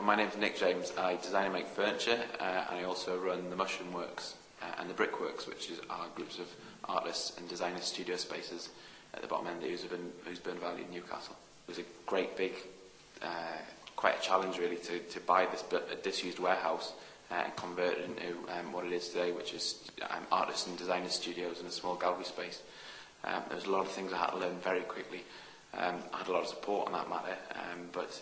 my name's Nick James. I design and make furniture, and I also run the Mushroom Works and the Brickworks, which is our groups of artists and designers studio spaces at the bottom end of Ousbourne Valley in Newcastle. It was a great big, quite a challenge really to buy this disused warehouse and convert it into what it is today, which is artists and designers studios in a small gallery space. There was a lot of things I had to learn very quickly. I had a lot of support on that matter, but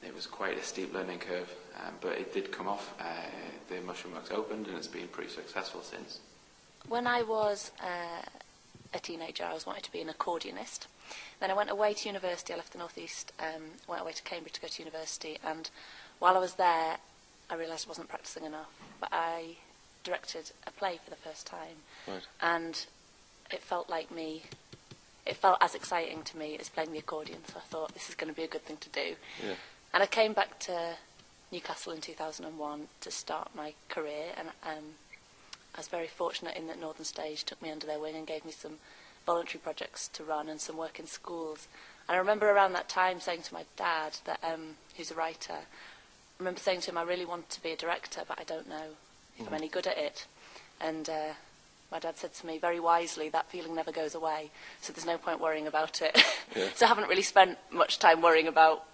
it was quite a steep learning curve, but it did come off. The Mushroom Works opened and it's been pretty successful since. When I was a teenager, I was wanting to be an accordionist. Then I went away to university. I left the North East, went away to Cambridge to go to university, and while I was there I realised I wasn't practising enough, but I directed a play for the first time. Right. And it felt as exciting to me as playing the accordion, so I thought this is going to be a good thing to do. Yeah. And I came back to Newcastle in 2001 to start my career, and I was very fortunate in that Northern Stage took me under their wing and gave me some voluntary projects to run and some work in schools. And I remember around that time saying to my dad, that who's a writer, I remember saying to him, I really want to be a director, but I don't know if I'm any good at it. And my dad said to me very wisely, that feeling never goes away, so there's no point worrying about it. Yeah. So I haven't really spent much time worrying about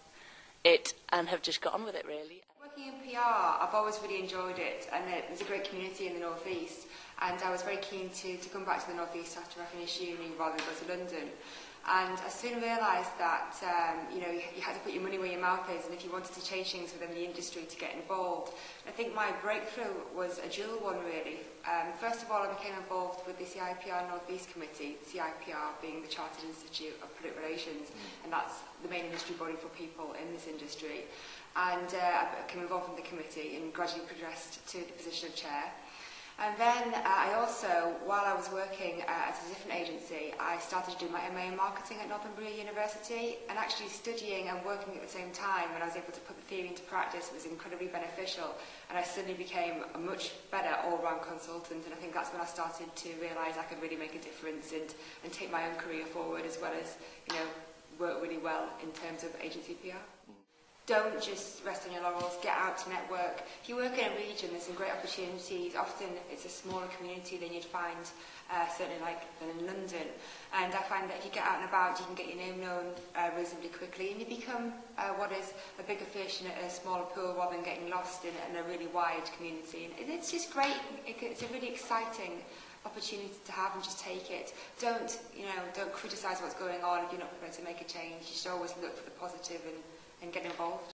it and have just got on with it, really. Working in PR, I've always really enjoyed it, and there's a great community in the North East, and I was very keen to come back to the North East after I finished uni rather than go to London. And I soon realised that you had to put your money where your mouth is, and if you wanted to change things within the industry to get involved. I think my breakthrough was a dual one, really. First of all, I became involved with the CIPR North East Committee, CIPR being the Chartered Institute of Public Relations, and that's the main industry body for people in this industry. And I became involved in the committee and gradually progressed to the position of chair. And then I also, while I was working at a different agency, I started to do my MA in marketing at Northumbria University, and actually studying and working at the same time, when I was able to put the theory into practice, was incredibly beneficial, and I suddenly became a much better all-round consultant, and I think that's when I started to realise I could really make a difference and take my own career forward, as well as work really well in terms of agency PR. Don't just rest on your laurels, get out to network. If you work in a region, there's some great opportunities. Often it's a smaller community than you'd find, certainly than in London. And I find that if you get out and about, you can get your name known reasonably quickly, and you become what is a bigger fish in a smaller pool rather than getting lost in a really wide community. And it's just great. It's a really exciting opportunity to have, and just take it. Don't criticise what's going on if you're not prepared to make a change. You should always look for the positive and get involved.